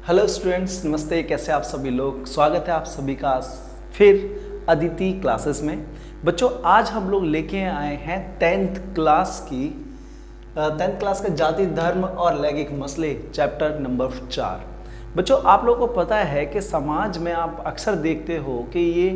Hello students, नमस्ते। कैसे आप सभी लोग? स्वागत है आप सभी का फिर अदिति क्लासेस में। बच्चों, आज हम लोग लेके आए हैं 10th क्लास का जाति धर्म और लैंगिक मसले चैप्टर नंबर 4। बच्चों, आप लोगों को पता है कि समाज में आप अक्सर देखते हो कि ये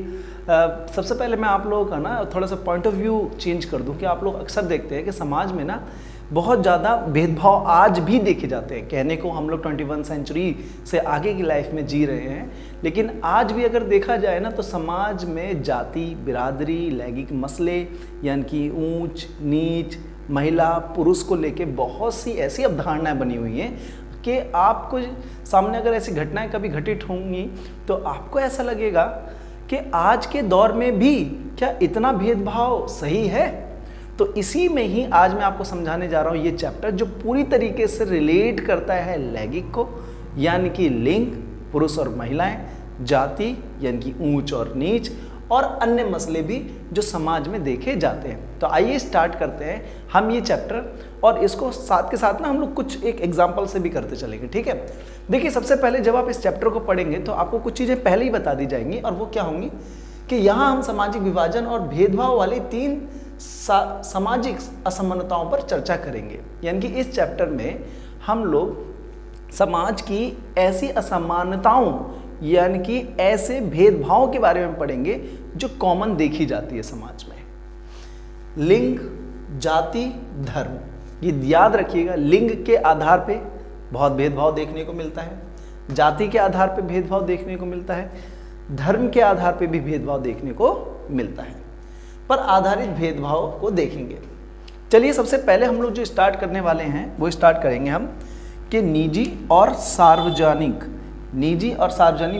सबसे पहले मैं आप लोगों का ना थोड़ा सा पॉइंट ऑफ व्यू चेंज कर दूं कि आप लोग अक्सर देखते हैं कि समाज में ना बहुत ज़्यादा भेदभाव आज भी देखे जाते हैं। कहने को हम लोग 21 सेंचुरी से आगे की लाइफ में जी रहे हैं, लेकिन आज भी अगर देखा जाए ना तो समाज में जाति, बिरादरी, लैंगिक मसले यानी कि ऊंच नीच, महिला पुरुष को लेके बहुत सी ऐसी अवधारणाएं बनी हुई हैं कि आपको सामने अगर ऐसी घटनाएं कभी घटित होंगी तो आपको ऐसा लगेगा कि आज के दौर में भी क्या इतना भेदभाव सही है। तो इसी में ही आज मैं आपको समझाने जा रहा हूँ ये चैप्टर, जो पूरी तरीके से रिलेट करता है लैंगिक को, यानी कि लिंग, पुरुष और महिलाएं, जाति यानी कि ऊंच और नीच, और अन्य मसले भी जो समाज में देखे जाते हैं। तो आइए स्टार्ट करते हैं हम ये चैप्टर, और इसको साथ के साथ ना हम लोग कुछ एक एग्जाम्पल से भी करते चलेंगे। ठीक है, देखिए सबसे पहले जब आप इस चैप्टर को पढ़ेंगे तो आपको कुछ चीज़ें पहले ही बता दी जाएंगी, और वो क्या होंगी कि यहाँ हम सामाजिक विभाजन और भेदभाव वाली 3 सामाजिक असमानताओं पर चर्चा करेंगे। यानी कि इस चैप्टर में हम लोग समाज की ऐसी असमानताओं यानी कि ऐसे भेदभाव के बारे में पढ़ेंगे जो कॉमन देखी जाती है समाज में। लिंग, जाति, धर्म, ये याद रखिएगा। लिंग के आधार पे बहुत भेदभाव देखने को मिलता है, जाति के आधार पे भेदभाव देखने को मिलता है, धर्म के आधार पे भी भेदभाव देखने को मिलता है। पर आधारित भेदभाव को देखेंगे। चलिए सबसे पहले हम लोग जो स्टार्ट करने वाले हैं वो स्टार्ट करेंगे हम कि निजी और सार्वजनिक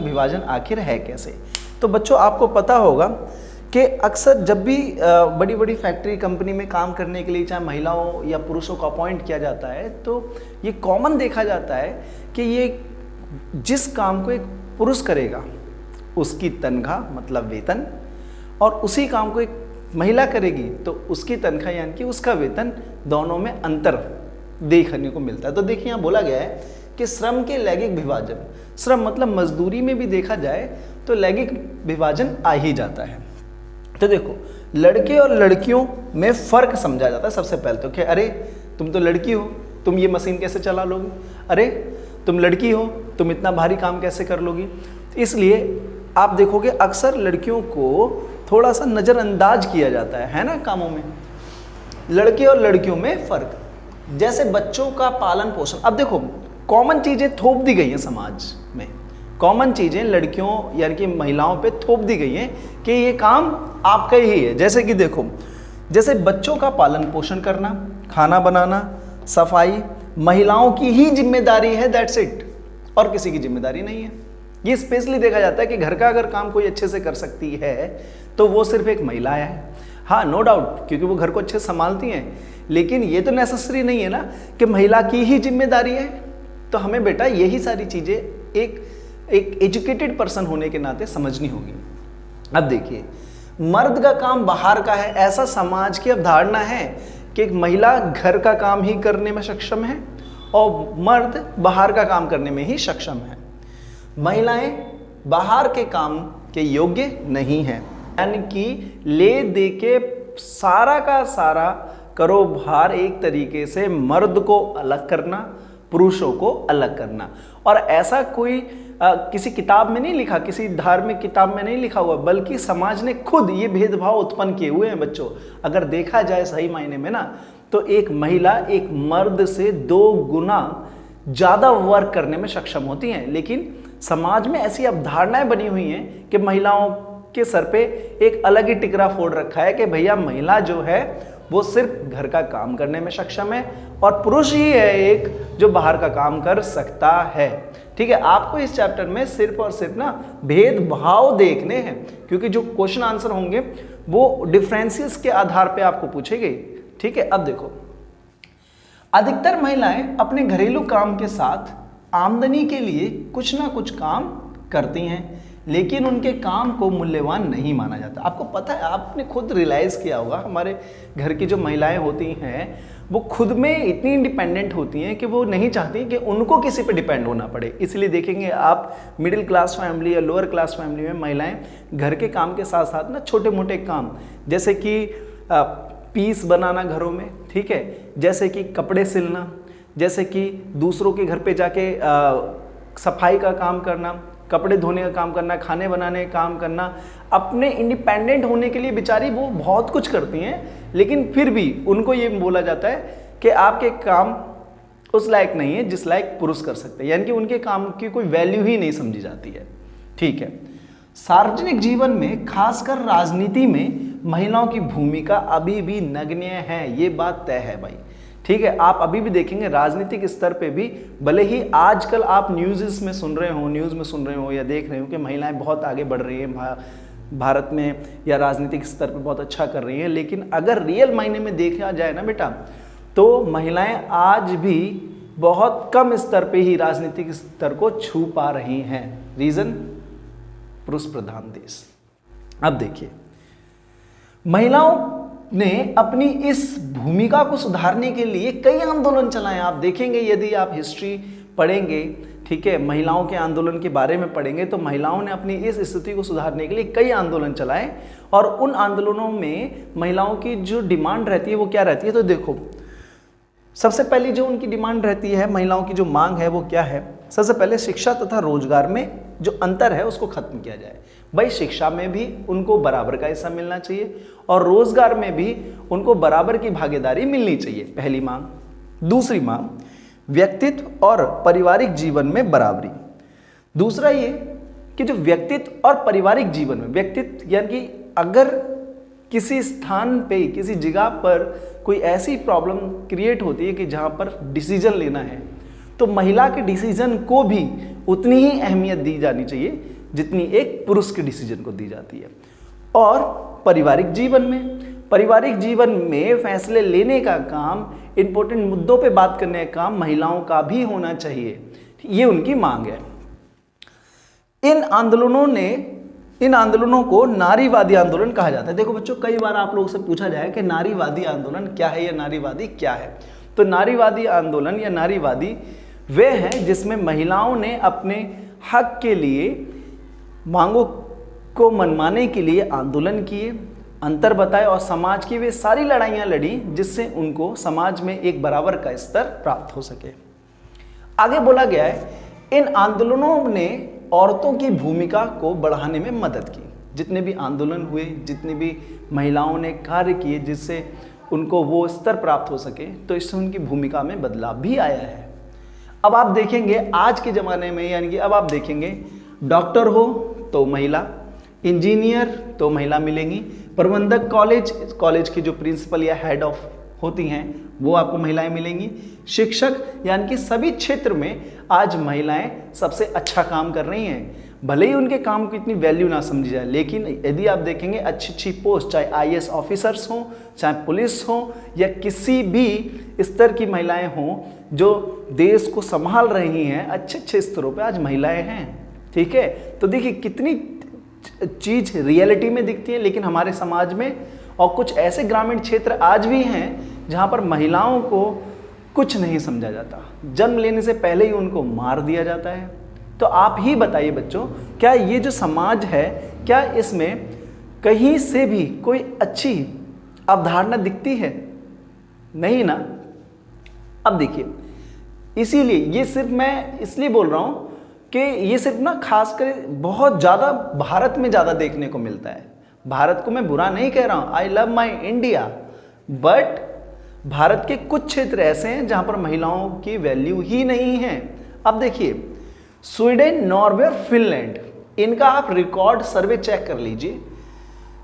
विभाजन आखिर है कैसे। तो बच्चों, आपको पता होगा कि अक्सर जब भी बड़ी बड़ी फैक्ट्री कंपनी में काम करने के लिए चाहे महिलाओं या पुरुषों को अपॉइंट किया जाता है तो ये कॉमन देखा जाता है कि ये जिस काम को एक पुरुष करेगा उसकी तनख्वाह मतलब वेतन, और उसी काम को एक महिला करेगी तो उसकी तनख्वाह यानी कि उसका वेतन, दोनों में अंतर देखने को मिलता है। तो देखिए यहाँ बोला गया है कि श्रम के लैंगिक विभाजन, श्रम मतलब मजदूरी में भी देखा जाए तो लैंगिक विभाजन आ ही जाता है। तो देखो, लड़के और लड़कियों में फर्क समझा जाता है सबसे पहले तो कि अरे तुम तो लड़की हो, तुम ये मशीन कैसे चला लोगी, अरे तुम लड़की हो, तुम इतना भारी काम कैसे कर लोगी। इसलिए आप देखोगे अक्सर लड़कियों को थोड़ा सा नज़रअंदाज किया जाता है ना कामों में। लड़के और लड़कियों में फर्क, जैसे बच्चों का पालन पोषण। अब देखो, कॉमन चीज़ें थोप दी गई हैं समाज में, कॉमन चीज़ें लड़कियों यानी कि महिलाओं पे थोप दी गई हैं कि ये काम आपका ही है। जैसे कि देखो, जैसे बच्चों का पालन पोषण करना, खाना बनाना, सफाई महिलाओं की ही जिम्मेदारी है, दैट्स इट, और किसी की जिम्मेदारी नहीं है। ये स्पेशली देखा जाता है कि घर का अगर काम कोई अच्छे से कर सकती है तो वो सिर्फ एक महिला है। हाँ, नो डाउट, क्योंकि वो घर को अच्छे से संभालती हैं, लेकिन ये तो नेसेसरी नहीं है ना कि महिला की ही जिम्मेदारी है। तो हमें बेटा यही सारी चीज़ें एक एजुकेटेड पर्सन होने के नाते समझनी होगी। अब देखिए, मर्द का काम बाहर का है, ऐसा समाज की अवधारणा है कि एक महिला घर का काम ही करने में सक्षम है और मर्द बाहर का काम करने में ही सक्षम है। महिलाएं बाहर के काम के योग्य नहीं हैं, यानी कि ले दे के सारा का सारा करो भार एक तरीके से मर्द को अलग करना, पुरुषों को अलग करना। और ऐसा कोई किसी किताब में नहीं लिखा, किसी धार्मिक किताब में नहीं लिखा हुआ, बल्कि समाज ने खुद ये भेदभाव उत्पन्न किए हुए हैं। बच्चों, अगर देखा जाए सही मायने में ना तो एक महिला एक मर्द से 2 गुना ज़्यादा वर्क करने में सक्षम होती हैं, लेकिन समाज में ऐसी अवधारणाएं बनी हुई हैं कि महिलाओं के सर पे एक अलग ही टिकरा फोड़ रखा है कि भैया महिला जो है वो सिर्फ घर का काम करने में सक्षम है और पुरुष ही है एक जो बाहर का काम कर सकता है। ठीक है, आपको इस चैप्टर में सिर्फ और सिर्फ ना भेदभाव देखने हैं, क्योंकि जो क्वेश्चन आंसर होंगे वो डिफरेंसेस के आधार पे आपको पूछे गए। ठीक है, अब देखो, अधिकतर महिलाएं अपने घरेलू काम के साथ आमदनी के लिए कुछ ना कुछ काम करती हैं, लेकिन उनके काम को मूल्यवान नहीं माना जाता। आपको पता है, आपने खुद रियलाइज़ किया होगा, हमारे घर की जो महिलाएं होती हैं वो खुद में इतनी इंडिपेंडेंट होती हैं कि वो नहीं चाहती कि उनको किसी पे डिपेंड होना पड़े। इसलिए देखेंगे आप मिडिल क्लास फैमिली या लोअर क्लास फैमिली में महिलाएं घर के काम के साथ साथ ना छोटे मोटे काम जैसे कि पीस बनाना घरों में, ठीक है, जैसे कि कपड़े सिलना, जैसे कि दूसरों के घर पे जाके सफाई का काम करना, कपड़े धोने का काम करना, खाने बनाने का काम करना, अपने इंडिपेंडेंट होने के लिए बेचारी वो बहुत कुछ करती हैं, लेकिन फिर भी उनको ये बोला जाता है कि आपके काम उस लायक नहीं है जिस लायक पुरुष कर सकते हैं, यानी कि उनके काम की कोई वैल्यू ही नहीं समझी जाती है। ठीक है, सार्वजनिक जीवन में खासकर राजनीति में महिलाओं की भूमिका अभी भी नगण्य है, ये बात तय है भाई। ठीक है, आप अभी भी देखेंगे राजनीतिक स्तर पे भी, भले ही आजकल आप न्यूज़ में सुन रहे हो या देख रहे हो कि महिलाएं बहुत आगे बढ़ रही हैं भारत में या राजनीतिक स्तर पे बहुत अच्छा कर रही हैं, लेकिन अगर रियल मायने में देखा जाए ना बेटा, तो महिलाएं आज भी बहुत कम स्तर पे ही राजनीतिक स्तर को छू पा रही हैं। रीज़न, पुरुष प्रधान देश। अब देखिए, महिलाओं ने अपनी इस भूमिका को सुधारने के लिए कई आंदोलन चलाए। आप देखेंगे, यदि आप हिस्ट्री पढ़ेंगे, ठीक है, महिलाओं के आंदोलन के बारे में पढ़ेंगे, तो महिलाओं ने अपनी इस स्थिति को सुधारने के लिए कई आंदोलन चलाए, और उन आंदोलनों में महिलाओं की जो डिमांड रहती है वो क्या रहती है, तो देखो सबसे पहली जो उनकी डिमांड रहती है, महिलाओं की जो मांग है वो क्या है, सबसे पहले शिक्षा तथा रोजगार में जो अंतर है उसको खत्म किया जाए। भाई शिक्षा में भी उनको बराबर का हिस्सा मिलना चाहिए और रोजगार में भी उनको बराबर की भागीदारी मिलनी चाहिए, पहली मांग। दूसरी मांग, व्यक्तित्व और पारिवारिक जीवन में बराबरी। दूसरा ये कि जो व्यक्तित्व और पारिवारिक जीवन में, व्यक्तित्व यानी कि अगर किसी स्थान पे, किसी जगह पर कोई ऐसी प्रॉब्लम क्रिएट होती है कि जहाँ पर डिसीजन लेना है, तो महिला के डिसीजन को भी उतनी ही अहमियत दी जानी चाहिए जितनी एक पुरुष के डिसीजन को दी जाती है। और पारिवारिक जीवन में फैसले लेने का काम, इंपॉर्टेंट मुद्दों पे बात करने का काम महिलाओं का भी होना चाहिए, ये उनकी मांग है। इन आंदोलनों को नारीवादी आंदोलन कहा जाता है। देखो बच्चों, कई बार आप लोगों से पूछा जाए कि नारीवादी आंदोलन क्या है या नारीवादी क्या है, तो नारीवादी आंदोलन या नारीवादी वे हैं जिसमें महिलाओं ने अपने हक के लिए, मांगों को मनवाने के लिए आंदोलन किए, अंतर बताए और समाज की वे सारी लड़ाइयाँ लड़ी जिससे उनको समाज में एक बराबर का स्तर प्राप्त हो सके। आगे बोला गया है, इन आंदोलनों ने औरतों की भूमिका को बढ़ाने में मदद की। जितने भी आंदोलन हुए, जितनी भी महिलाओं ने कार्य किए जिससे उनको वो स्तर प्राप्त हो सके, तो इससे उनकी भूमिका में बदलाव भी आया है। अब आप देखेंगे आज के ज़माने में, यानी कि अब आप देखेंगे डॉक्टर हो तो महिला, इंजीनियर तो महिला मिलेंगी, प्रबंधक कॉलेज की जो प्रिंसिपल या हेड ऑफ होती हैं वो आपको महिलाएं मिलेंगी, शिक्षक, यानी कि सभी क्षेत्र में आज महिलाएं सबसे अच्छा काम कर रही हैं। भले ही उनके काम की इतनी वैल्यू ना समझी जाए, लेकिन यदि आप देखेंगे अच्छी पोस्ट, चाहे आईएएस ऑफिसर्स हों, चाहे पुलिस हो, या किसी भी स्तर की महिलाएं हों जो देश को संभाल रही हैं, अच्छे स्तरों पे आज महिलाएं हैं। ठीक है, तो देखिए कितनी चीज़ रियलिटी में दिखती है, लेकिन हमारे समाज में और कुछ ऐसे ग्रामीण क्षेत्र आज भी हैं जहाँ पर महिलाओं को कुछ नहीं समझा जाता, जन्म लेने से पहले ही उनको मार दिया जाता है। तो आप ही बताइए बच्चों, क्या ये जो समाज है, क्या इसमें कहीं से भी कोई अच्छी अवधारणा दिखती है? नहीं ना। अब देखिए, इसीलिए ये सिर्फ मैं इसलिए बोल रहा हूँ कि ये सिर्फ ना खासकर बहुत ज़्यादा भारत में ज़्यादा देखने को मिलता है। भारत को मैं बुरा नहीं कह रहा हूँ, I love my India, but Bharat के कुछ क्षेत्र ऐसे हैं जहाँ पर महिलाओं की वैल्यू ही नहीं है। अब देखिए, स्वीडन, नॉर्वे और फिनलैंड, इनका आप रिकॉर्ड सर्वे चेक कर लीजिए।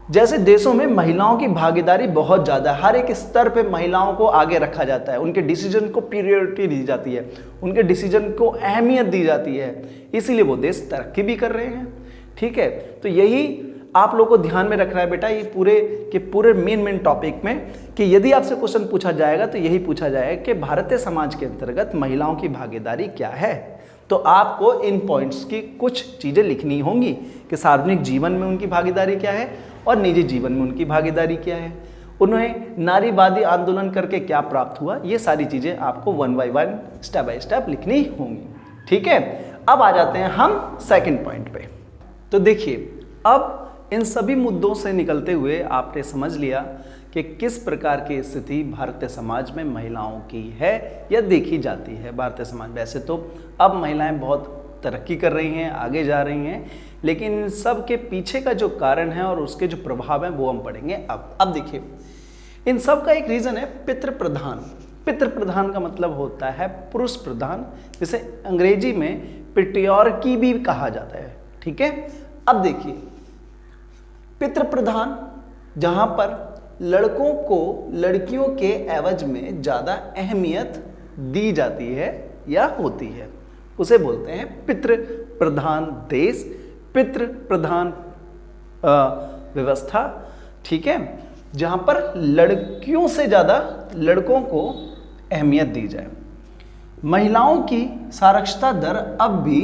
जैसे देशों में महिलाओं की भागीदारी बहुत ज़्यादा है, हर एक स्तर पे महिलाओं को आगे रखा जाता है, उनके डिसीजन को प्रायोरिटी दी जाती है, उनके डिसीजन को अहमियत दी जाती है, इसीलिए वो देश तरक्की भी कर रहे हैं। ठीक है, तो यही आप लोगों को ध्यान में रखना है बेटा, ये पूरे मेन टॉपिक में, कि यदि आपसे क्वेश्चन पूछा जाएगा तो यही पूछा जाएगा कि भारतीय समाज के अंतर्गत महिलाओं की भागीदारी क्या है। तो आपको इन पॉइंट्स की कुछ चीज़ें लिखनी होंगी कि सार्वजनिक जीवन में उनकी भागीदारी क्या है और निजी जीवन में उनकी भागीदारी क्या है, उन्हें नारीवादी आंदोलन करके क्या प्राप्त हुआ, ये सारी चीज़ें आपको 1 बाय 1 स्टेप बाय स्टेप लिखनी होंगी। ठीक है, अब आ जाते हैं हम सेकंड पॉइंट पे। तो देखिए, अब इन सभी मुद्दों से निकलते हुए आपने समझ लिया कि किस प्रकार की स्थिति भारतीय समाज में महिलाओं की है या देखी जाती है। भारतीय समाज, वैसे तो अब महिलाएं बहुत तरक्की कर रही हैं, आगे जा रही हैं, लेकिन इन सब के पीछे का जो कारण है और उसके जो प्रभाव हैं वो हम पढ़ेंगे। अब देखिए, इन सब का एक रीज़न है पितृ प्रधान। पितृ प्रधान का मतलब होता है पुरुष प्रधान, जिसे अंग्रेजी में पेट्रियार्की भी कहा जाता है। ठीक है, अब देखिए, पितृ प्रधान जहां पर लड़कों को लड़कियों के एवज में ज़्यादा अहमियत दी जाती है या होती है, उसे बोलते हैं पितृ प्रधान देश, पितृ प्रधान व्यवस्था। ठीक है, जहां पर लड़कियों से ज़्यादा लड़कों को अहमियत दी जाए। महिलाओं की साक्षरता दर अब भी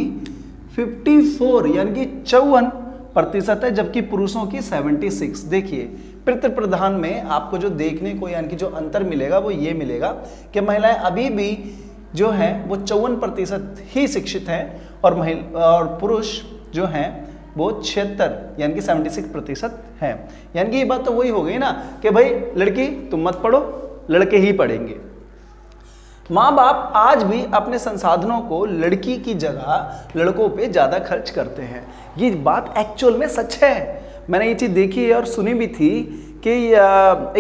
54 यानी कि 54% है, जबकि पुरुषों की 76। देखिए, पितृ प्रधान में आपको जो देखने को यानी कि जो अंतर मिलेगा वो ये मिलेगा कि महिलाएं अभी भी जो हैं वो 54% ही शिक्षित हैं और पुरुष जो हैं वो 76 यानी कि 76% हैं। यानी कि ये बात तो वही हो गई ना कि भाई लड़की तुम मत पढ़ो, लड़के ही पढ़ेंगे। माँ बाप आज भी अपने संसाधनों को लड़की की जगह लड़कों पे ज़्यादा खर्च करते हैं। ये बात एक्चुअल में सच है। मैंने ये चीज़ देखी है और सुनी भी थी कि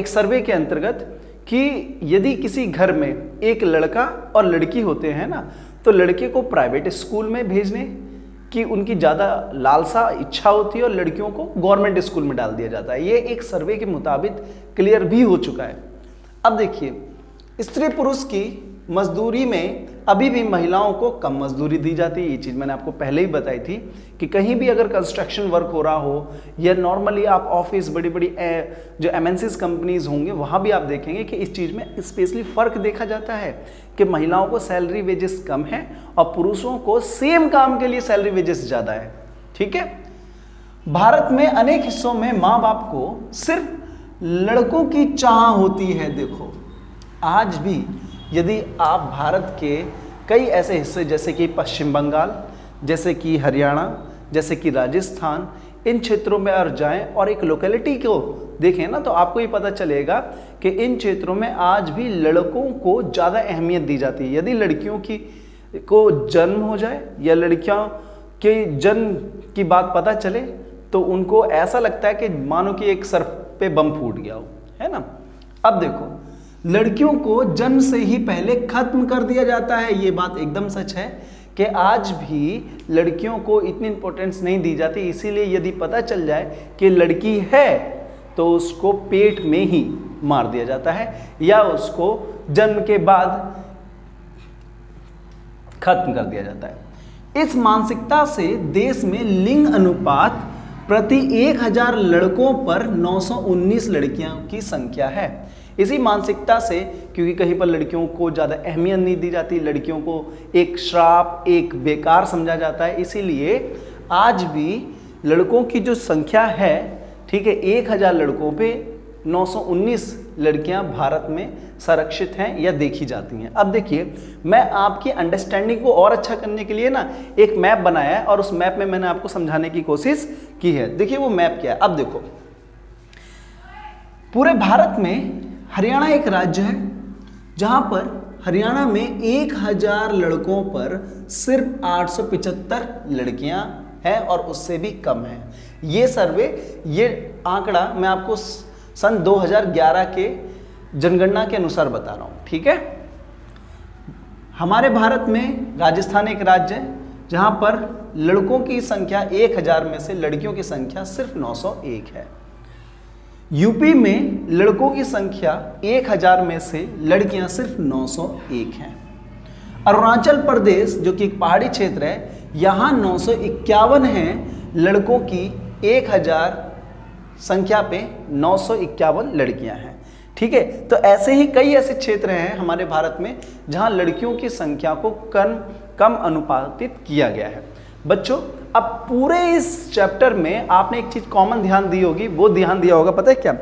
एक सर्वे के अंतर्गत कि यदि किसी घर में एक लड़का और लड़की होते हैं ना, तो लड़के को प्राइवेट स्कूल में भेजने की उनकी ज़्यादा लालसा इच्छा होती है और लड़कियों को गवर्नमेंट स्कूल में डाल दिया जाता है। ये एक सर्वे के मुताबिक क्लियर भी हो चुका है। अब देखिए, स्त्री पुरुष की मजदूरी में अभी भी महिलाओं को कम मजदूरी दी जाती है। ये चीज़ मैंने आपको पहले ही बताई थी कि कहीं भी अगर कंस्ट्रक्शन वर्क हो रहा हो या नॉर्मली आप ऑफिस बड़ी बड़ी जो MNCs कंपनीज होंगे वहाँ भी आप देखेंगे कि इस चीज़ में स्पेशली फ़र्क देखा जाता है कि महिलाओं को सैलरी वेजेस कम है और पुरुषों को सेम काम के लिए सैलरी वेजेस ज़्यादा है। ठीक है, भारत में अनेक हिस्सों में माँ बाप को सिर्फ लड़कों की चाह होती है। देखो, आज भी यदि आप भारत के कई ऐसे हिस्से जैसे कि पश्चिम बंगाल, जैसे कि हरियाणा, जैसे कि राजस्थान, इन क्षेत्रों में अगर जाएं और एक लोकेलिटी को देखें ना, तो आपको ये पता चलेगा कि इन क्षेत्रों में आज भी लड़कों को ज़्यादा अहमियत दी जाती है। यदि लड़कियों को जन्म हो जाए या लड़कियों के जन्म की बात पता चले तो उनको ऐसा लगता है कि मानो कि एक सर पे बम फूट गया हो, है ना। अब देखो, लड़कियों को जन्म से ही पहले खत्म कर दिया जाता है। ये बात एकदम सच है कि आज भी लड़कियों को इतनी इंपॉर्टेंस नहीं दी जाती। इसीलिए यदि पता चल जाए कि लड़की है तो उसको पेट में ही मार दिया जाता है या उसको जन्म के बाद खत्म कर दिया जाता है। इस मानसिकता से देश में लिंग अनुपात प्रति 1000 लड़कों पर 919 लड़कियों की संख्या है। इसी मानसिकता से, क्योंकि कहीं पर लड़कियों को ज़्यादा अहमियत नहीं दी जाती, लड़कियों को एक श्राप, एक बेकार समझा जाता है, इसीलिए आज भी लड़कों की जो संख्या है, ठीक है, 1000 लड़कों पे 919 लड़कियां भारत में संरक्षित हैं या देखी जाती हैं। अब देखिए, मैं आपकी अंडरस्टैंडिंग को और अच्छा करने के लिए ना एक मैप बनाया है और उस मैप में मैंने आपको समझाने की कोशिश की है। देखिए वो मैप क्या है। अब देखो, पूरे भारत में हरियाणा एक राज्य है जहां पर हरियाणा में 1000 लड़कों पर सिर्फ 875 लड़कियां हैं और उससे भी कम है। ये सर्वे, ये आंकड़ा मैं आपको सन 2011 के जनगणना के अनुसार बता रहा हूं। ठीक है, हमारे भारत में राजस्थान एक राज्य है जहां पर लड़कों की संख्या 1000 में से लड़कियों की संख्या सिर्फ 901 है। यूपी में लड़कों की संख्या 1000 में से लड़कियां सिर्फ 901 हैं। अरुणाचल प्रदेश जो कि एक पहाड़ी क्षेत्र है, यहाँ 951 हैं लड़कों की 1000 संख्या पे 951 लड़कियां हैं। ठीक है, तो ऐसे ही कई ऐसे क्षेत्र हैं हमारे भारत में जहां लड़कियों की संख्या को कम अनुपातित किया गया है। बच्चों अब पूरे इस चैप्टर में आपने एक चीज कॉमन ध्यान दी होगी, वो ध्यान दिया होगा, पता है क्या?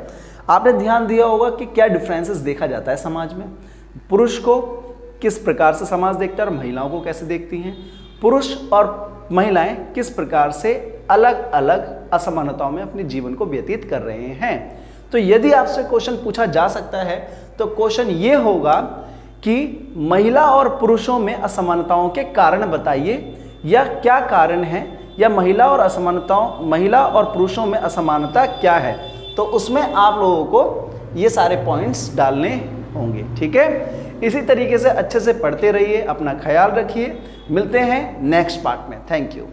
आपने ध्यान दिया होगा कि क्या डिफरेंसेस देखा जाता है समाज में, पुरुष को किस प्रकार से समाज देखता है और महिलाओं को कैसे देखती हैं, पुरुष और महिलाएं किस प्रकार से अलग अलग असमानताओं में अपने जीवन को व्यतीत कर रहे हैं। तो यदि आपसे क्वेश्चन पूछा जा सकता है तो क्वेश्चन ये होगा कि महिला और पुरुषों में असमानताओं के कारण बताइए, या क्या कारण है, या महिला और पुरुषों में असमानता क्या है। तो उसमें आप लोगों को ये सारे पॉइंट्स डालने होंगे, ठीक है। इसी तरीके से अच्छे से पढ़ते रहिए, अपना ख्याल रखिए, मिलते हैं नेक्स्ट पार्ट में। Thank you.